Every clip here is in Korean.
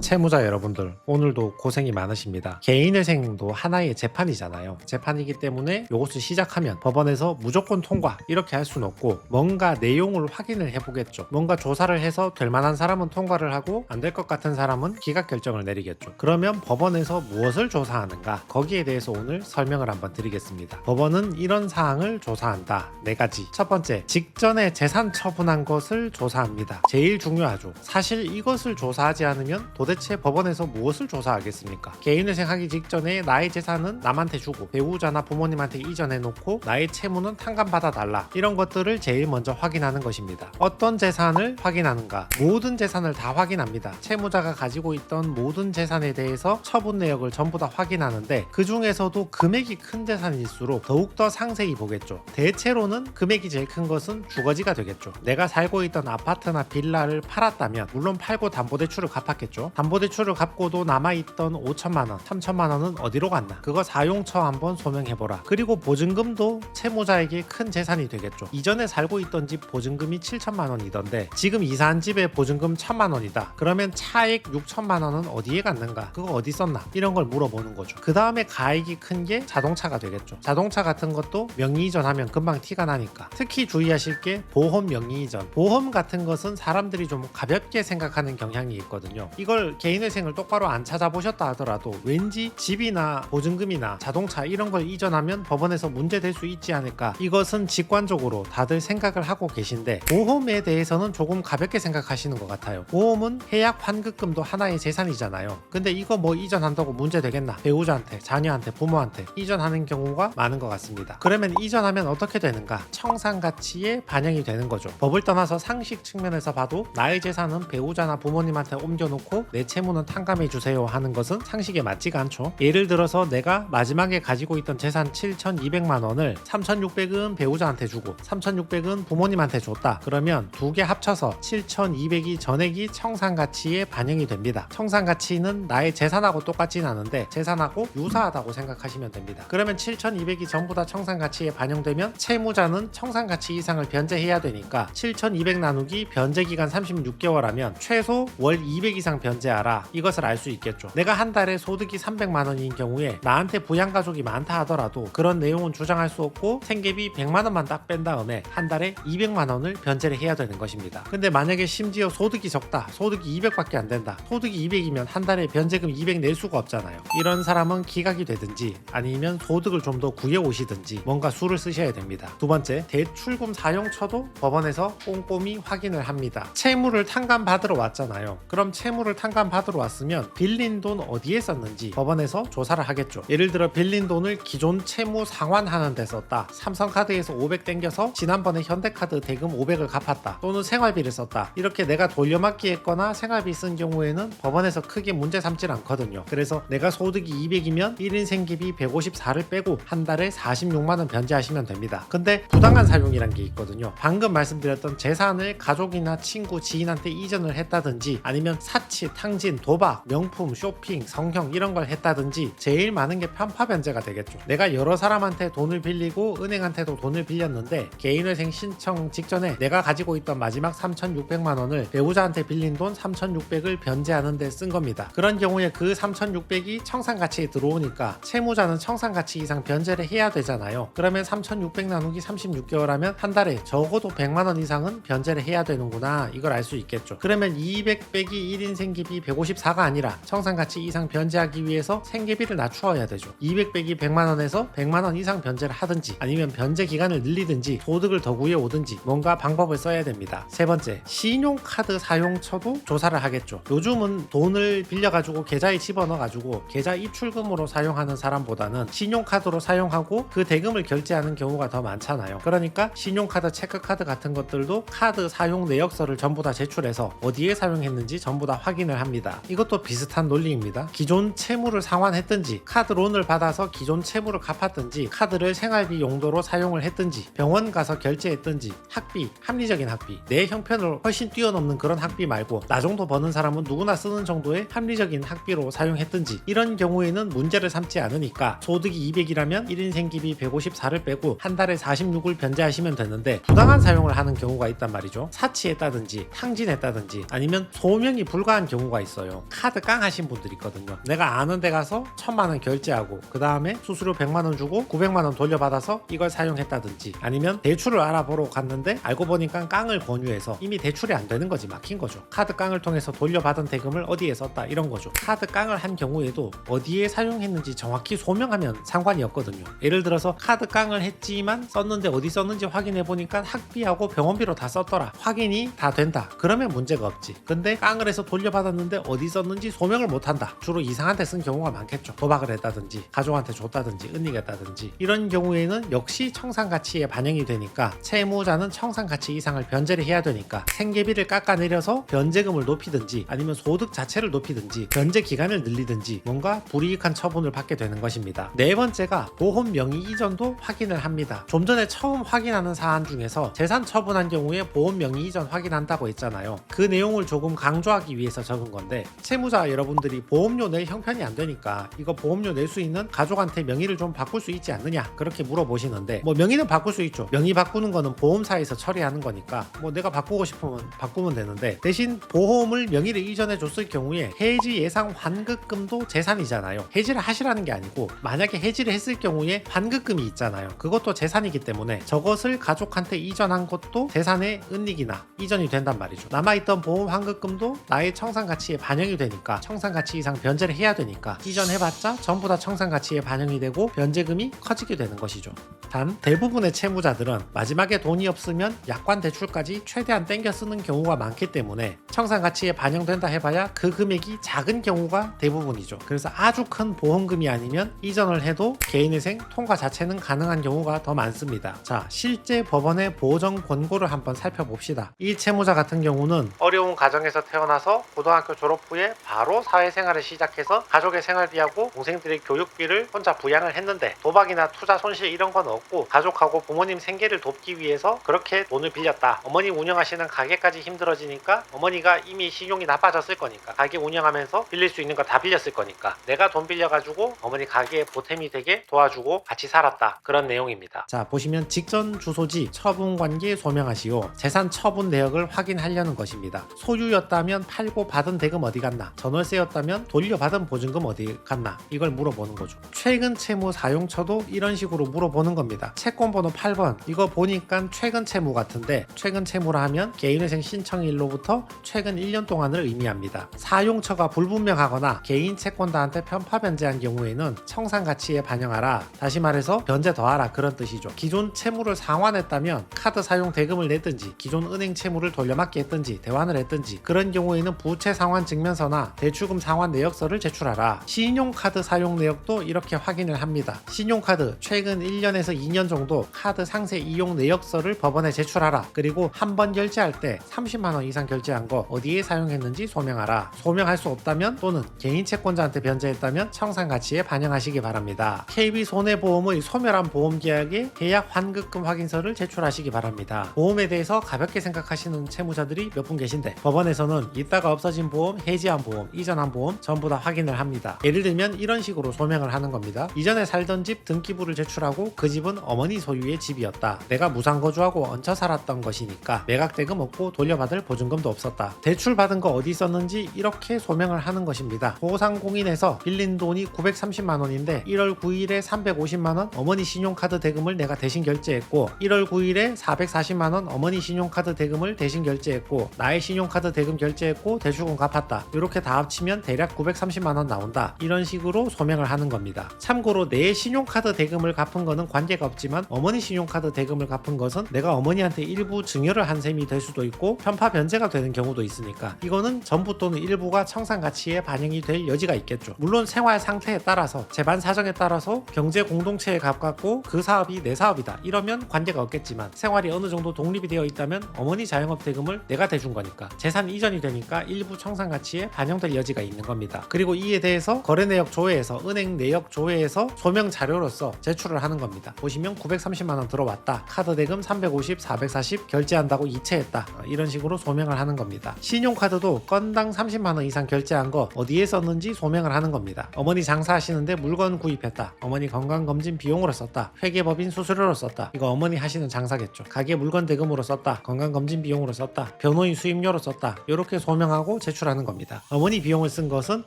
채무자 여러분들, 오늘도 고생이 많으십니다. 개인회생도 하나의 재판이잖아요. 재판이기 때문에 이것을 시작하면 법원에서 무조건 통과 이렇게 할 수는 없고 뭔가 내용을 확인을 해보겠죠. 뭔가 조사를 해서 될 만한 사람은 통과를 하고 안 될 것 같은 사람은 기각 결정을 내리겠죠. 그러면 법원에서 무엇을 조사하는가? 거기에 대해서 오늘 설명을 한번 드리겠습니다. 법원은 이런 사항을 조사한다. 4가지. 첫 번째, 직전에 재산 처분한 것을 조사합니다. 제일 중요하죠. 사실 이것을 조사하지 않으면 도대체 법원에서 무엇을 조사하겠습니까? 개인회생 하기 직전에 나의 재산은 남한테 주고 배우자나 부모님한테 이전해 놓고 나의 채무는 탕감받아 달라. 이런 것들을 제일 먼저 확인하는 것입니다. 어떤 재산을 확인하는가? 모든 재산을 다 확인합니다. 채무자가 가지고 있던 모든 재산에 대해서 처분 내역을 전부 다 확인하는데 그 중에서도 금액이 큰 재산일수록 더욱더 상세히 보겠죠. 대체로는 금액이 제일 큰 것은 주거지가 되겠죠. 내가 살고 있던 아파트나 빌라를 팔았다면 물론 팔고 담보대출을 갚았겠죠. 담보대출을 갚고도 남아있던 5천만원, 3천만원은 어디로 갔나? 그거 사용처 한번 소명해보라. 그리고 보증금도 채무자에게 큰 재산이 되겠죠. 이전에 살고 있던 집 보증금이 7천만원이던데 지금 이사한 집의 보증금 1천만원이다. 그러면 차액 6천만원은 어디에 갔는가? 그거 어디 썼나? 이런 걸 물어보는 거죠. 그 다음에 가액이 큰 게 자동차가 되겠죠. 자동차 같은 것도 명의이전하면 금방 티가 나니까. 특히 주의하실 게 보험 명의이전. 보험 같은 것은 사람들이 좀 가볍게 생각하는 경향이 있거든요. 이걸 개인회생을 똑바로 안 찾아보셨다 하더라도 왠지 집이나 보증금이나 자동차 이런 걸 이전하면 법원에서 문제될 수 있지 않을까. 이것은 직관적으로 다들 생각을 하고 계신데 보험에 대해서는 조금 가볍게 생각하시는 것 같아요. 보험은 해약 환급금도 하나의 재산이잖아요. 근데 이거 뭐 이전한다고 문제 되겠나? 배우자한테, 자녀한테, 부모한테 이전하는 경우가 많은 것 같습니다. 그러면 이전하면 어떻게 되는가? 청산가치에 반영이 되는 거죠. 법을 떠나서 상식 측면에서 봐도 나의 재산은 배우자나 부모님한테 옮겨놓고 내 채무는 탕감해 주세요 하는 것은 상식에 맞지가 않죠. 예를 들어서 내가 마지막에 가지고 있던 재산 7,200만 원을 3,600은 배우자한테 주고 3,600은 부모님한테 줬다. 그러면 두 개 합쳐서 7,200이 전액이 청산가치에 반영이 됩니다. 청산가치는 나의 재산하고 똑같진 않은데 재산하고 유사하다고 생각하시면 됩니다. 그러면 7,200이 전부 다 청산가치에 반영되면 채무자는 청산가치 이상을 변제해야 되니까 7,200 나누기 변제기간 36개월 하면 최소 월 200 이상 변제하라. 이것을 알 수 있겠죠. 내가 한 달에 소득이 300만 원인 경우에 나한테 부양가족이 많다 하더라도 그런 내용은 주장할 수 없고 생계비 100만 원만 딱 뺀 다음에 한 달에 200만 원을 변제를 해야 되는 것입니다. 근데 만약에 심지어 소득이 적다. 소득이 200밖에 안 된다. 소득이 200이면 한 달에 변제금 200 낼 수가 없잖아요. 이런 사람은 기각이 되든지 아니면 소득을 좀 더 구해 오시든지 뭔가 수를 쓰셔야 됩니다. 두 번째, 대출금 사용처도 법원에서 꼼꼼히 확인을 합니다. 채무를 탕감받으러 왔잖아요. 그럼 채무를 탕감받으러 왔으면 빌린 돈 어디에 썼는지 법원에서 조사를 하겠죠. 예를 들어 빌린 돈을 기존 채무 상환하는 데 썼다. 삼성카드에서 500 땡겨서 지난번에 현대카드 대금 500을 갚았다. 또는 생활비를 썼다. 이렇게 내가 돌려막기 했거나 생활비 쓴 경우에는 법원에서 크게 문제 삼질 않거든요. 그래서 내가 소득이 200이면 1인 생계비 154를 빼고 한 달에 46만 원 변제하시면 됩니다. 근데 부당한 사용이란 게 있거든요. 방금 말씀드렸던 재산을 가족이나 친구, 지인한테 이전을 했다든지 아니면 사치, 탕진, 도박, 명품, 쇼핑, 성형 이런 걸 했다든지 제일 많은 게 편파 변제가 되겠죠. 내가 여러 사람한테 돈을 빌리고 은행한테도 돈을 빌렸는데 개인회생 신청 직전에 내가 가지고 있던 마지막 3,600만 원을 배우자한테 빌린 돈 3,600을 변제하는 데 쓴 겁니다. 그런 경우에 그 3,600이 청산가치에 들어오니까 채무자는 청산가치 이상 변제를 해야 되잖아요. 그러면 3,600 나누기 36개월 하면 한 달에 적어도 100만 원 이상은 변제를 해야 되는구나. 이걸 알 수 있겠죠. 그러면 200 빼기 1인 생계비 154가 아니라 청산가치 이상 변제하기 위해서 생계비를 낮추어야 되죠. 200 빼기 100만 원에서 100만 원 이상 변제를 하든지 아니면 변제 기간을 늘리든지 소득을 더 구해 오든지 뭔가 방법을 써야 됩니다. 세 번째, 신용카드 사용처도 조사를 하겠죠. 요즘은 돈을 빌려가지고 계좌에 집어넣어가지고 계좌 입출금으로 사용하는 사람보다는 신용카드로 사용하고 그 대금을 결제하는 경우가 더 많잖아요. 그러니까 신용카드, 체크카드 같은 것들도 카드 사용 내역서를 전부 다 제출해서 어디에 사용했는지 전부 다 확인을 합니다. 이것도 비슷한 논리입니다. 기존 채무를 상환했든지 카드론을 받아서 기존 채무를 갚았든지 카드를 생활비 용도로 사용을 했든지 병원 가서 결제했든지 학비, 합리적인 학비, 내 형편을 훨씬 뛰어넘는 그런 학비 말고 나 정도 버는 사람은 누구나 쓰는 정도의 합리적인 학비로 사용했든지 이런 경우에는 문제를 삼지 않으니까 소득이 200이라면 1인 생기비 154를 빼고 한 달에 46을 변제하시면 되는데 부당한 사용을 하는 경우가 있단 말이죠. 사치했다든지 탕진했다든지 아니면 소명이 불가한 경우가 경우가 있어요. 카드 깡 하신 분들이 있거든요. 내가 아는 데 가서 1000만원 결제하고 그 다음에 수수료 100만원 주고 900만원 돌려받아서 이걸 사용했다든지, 아니면 대출을 알아보러 갔는데 알고 보니까 깡을 권유해서 이미 대출이 안 되는 거지, 막힌 거죠. 카드 깡을 통해서 돌려받은 대금을 어디에 썼다, 이런 거죠. 카드 깡을 한 경우에도 어디에 사용했는지 정확히 소명하면 상관이 없거든요. 예를 들어서 카드 깡을 했지만 썼는데 어디 썼는지 확인해 보니까 학비하고 병원비로 다 썼더라, 확인이 다 된다, 그러면 문제가 없지. 근데 깡을 해서 돌려받았는데 어디 썼는지 소명을 못한다, 주로 이상한 데 쓴 경우가 많겠죠. 도박을 했다든지 가족한테 줬다든지 은닉했다든지, 이런 경우에는 역시 청산가치에 반영이 되니까 채무자는 청산가치 이상을 변제를 해야 되니까 생계비를 깎아내려서 변제금을 높이든지 아니면 소득 자체를 높이든지 변제 기간을 늘리든지 뭔가 불이익한 처분을 받게 되는 것입니다. 네 번째가 보험 명의 이전도 확인을 합니다. 좀 전에 처음 확인하는 사안 중에서 재산 처분한 경우에 보험 명의 이전 확인한다고 했잖아요. 그 내용을 조금 강조하기 위해서 적은 건데, 채무자 여러분들이 보험료 낼 형편이 안 되니까 이거 보험료 낼 수 있는 가족한테 명의를 좀 바꿀 수 있지 않느냐, 그렇게 물어보시는데, 뭐 명의는 바꿀 수 있죠. 명의 바꾸는 거는 보험사에서 처리하는 거니까 뭐 내가 바꾸고 싶으면 바꾸면 되는데, 대신 보험을 명의를 이전해 줬을 경우에 해지 예상 환급금도 재산이잖아요. 해지를 하시라는 게 아니고, 만약에 해지를 했을 경우에 환급금이 있잖아요. 그것도 재산이기 때문에 저것을 가족한테 이전한 것도 재산의 은닉이나 이전이 된단 말이죠. 남아있던 보험 환급금도 나의 청산가치에 반영이 되니까 청산가치 이상 변제를 해야 되니까 이전해봤자 전부 다 청산가치에 반영이 되고 변제금이 커지게 되는 것이죠. 단 대부분의 채무자들은 마지막에 돈이 없으면 약관 대출까지 최대한 땡겨 쓰는 경우가 많기 때문에 청산가치에 반영된다 해봐야 그 금액이 작은 경우가 대부분이죠. 그래서 아주 큰 보험금이 아니면 이전을 해도 개인회생 통과 자체는 가능한 경우가 더 많습니다. 자, 실제 법원의 보정 권고를 한번 살펴봅시다. 이 채무자 같은 경우는 어려운 가정에서 태어나서 고등학교 졸업 후에 바로 사회생활을 시작해서 가족의 생활비하고 동생들의 교육비를 혼자 부양을 했는데, 도박이나 투자 손실 이런 건 없고 가족하고 부모님 생계를 돕기 위해서 그렇게 돈을 빌렸다. 어머니 운영하시는 가게까지 힘들어지니까 어머니가 이미 신용이 나빠졌을 거니까, 가게 운영하면서 빌릴 수 있는 거 다 빌렸을 거니까 내가 돈 빌려가지고 어머니 가게에 보탬이 되게 도와주고 같이 살았다, 그런 내용입니다. 자, 보시면 직전 주소지 처분관계 소명하시오. 재산 처분 내역을 확인하려는 것입니다. 소유였다면 팔고 받은 대금 어디 갔나, 전월세였다면 돌려받은 보증금 어디 갔나, 이걸 물어보는 거죠. 최근 채무 사용처도 이런 식으로 물어보는 겁니다. 채권번호 8번, 이거 보니까 최근 채무 같은데, 최근 채무라 하면 개인회생 신청일로부터 최근 1년 동안을 의미합니다. 사용처가 불분명하거나 개인 채권자한테 편파 변제한 경우에는 청산가치에 반영하라, 다시 말해서 변제 더하라, 그런 뜻이죠. 기존 채무를 상환했다면 카드 사용 대금을 냈든지 기존 은행 채무를 돌려막기 했든지 대환을 했든지, 그런 경우에는 부채 상환 증명서나 대출금 상환 내역서를 제출하라. 신용카드 사용 내역도 이렇게 확인을 합니다. 신용카드 최근 1년에서 2년 정도 카드 상세 이용 내역서를 법원에 제출하라. 그리고 한 번 결제할 때 30만원 이상 결제한 거 어디에 사용했는지 소명하라. 소명할 수 없다면 또는 개인 채권자한테 변제했다면 청산가치에 반영하시기 바랍니다. KB손해보험의 소멸한 보험계약에 계약 환급금 확인서를 제출하시기 바랍니다. 보험에 대해서 가볍게 생각하시는 채무자들이 몇 분 계신데, 법원에서는 있다가 없어진 보험, 해지한 보험, 이전한 보험 전부 다 확인을 합니다. 예를 들면 이런 식으로 소명을 하는 겁니다. 이전에 살던 집 등기부를 제출하고 그 집은 어머니 소유의 집이었다. 내가 무상거주하고 얹혀 살았던 것이니까 매각대금 없고 돌려받을 보증금도 없었다. 대출받은 거 어디 있었는지 이렇게 소명을 하는 것입니다. 소상공인에서 빌린 돈이 930만원인데 1월 9일에 350만원 어머니 신용카드 대금을 내가 대신 결제했고, 1월 9일에 440만원 어머니 신용카드 대금을 대신 결제했고, 나의 신용카드 대금 결제했고 대출금 갚았다. 이렇게 다 합치면 대략 930만원 나온다. 이런 식으로 소명을 하는 겁니다. 참고로 내 신용카드 대금을 갚은 거는 관계가 없지만 어머니 신용카드 대금을 갚은 것은 내가 어머니한테 일부 증여를 한 셈이 될 수도 있고 편파 변제가 되는 경우도 있으니까 이거는 전부 또는 일부가 청산가치에 반영이 될 여지가 있겠죠. 물론 생활 상태에 따라서, 재반 사정에 따라서 경제 공동체에 가깝고 그 사업이 내 사업이다 이러면 관계가 없겠지만, 생활이 어느 정도 독립이 되어 있다면 어머니 자영업 대금을 내가 대준 거니까 재산 이전이 되니까 일부 청산가치에 반영될 여지가 있는 겁니다. 그리고 이에 대해서 거래내역 조회에서, 은행 내역 조회에서 소명 자료로서 제출을 하는 겁니다. 보시면 930만원 들어왔다, 카드 대금 350, 440 결제한다고 이체했다, 이런 식으로 소명을 하는 겁니다. 신용카드도 건당 30만원 이상 결제한 거 어디에 썼는지 소명을 하는 겁니다. 어머니 장사하시는데 물건 구입했다, 어머니 건강검진 비용으로 썼다, 회계법인 수수료로 썼다, 이거 어머니 하시는 장사겠죠. 가게 물건 대금으로 썼다, 건강검진 비용으로 썼다, 변호인 수임료로 썼다, 이렇게 소명하고 제출하는 제출하는 겁니다. 어머니 비용을 쓴 것은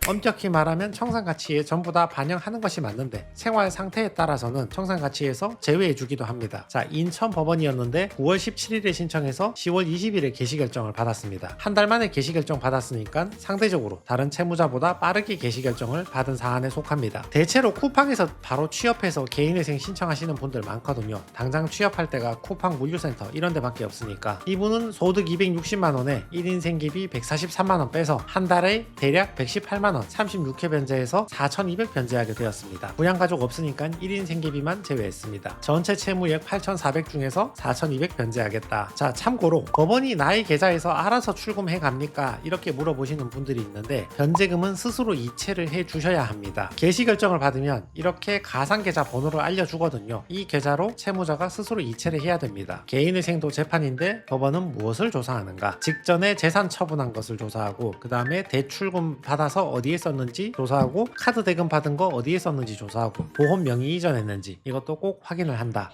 엄격히 말하면 청산가치에 전부 다 반영하는 것이 맞는데 생활 상태에 따라서는 청산가치에서 제외해 주기도 합니다. 자, 인천 법원이었는데 9월 17일에 신청해서 10월 20일에 개시결정을 받았습니다. 한 달 만에 개시결정 받았으니까 상대적으로 다른 채무자보다 빠르게 개시결정을 받은 사안에 속합니다. 대체로 쿠팡에서 바로 취업해서 개인회생 신청하시는 분들 많거든요. 당장 취업할 때가 쿠팡 물류센터 이런 데밖에 없으니까 이분은 소득 260만원에 1인 생계비 143만원 빼서 한 달에 대략 118만원 36회 변제해서 4,200 변제하게 되었습니다. 부양가족 없으니까 1인 생계비만 제외했습니다. 전체 채무액 8,400 중에서 4,200 변제하겠다. 자, 참고로 법원이 나의 계좌에서 알아서 출금해 갑니까? 이렇게 물어보시는 분들이 있는데 변제금은 스스로 이체를 해 주셔야 합니다. 개시 결정을 받으면 이렇게 가상계좌 번호를 알려주거든요. 이 계좌로 채무자가 스스로 이체를 해야 됩니다. 개인회생도 재판인데 법원은 무엇을 조사하는가? 직전에 재산 처분한 것을 조사하고 그 다음에 대출금 받아서 어디에 썼는지 조사하고 카드 대금 받은 거 어디에 썼는지 조사하고 보험 명의 이전했는지 이것도 꼭 확인을 한다.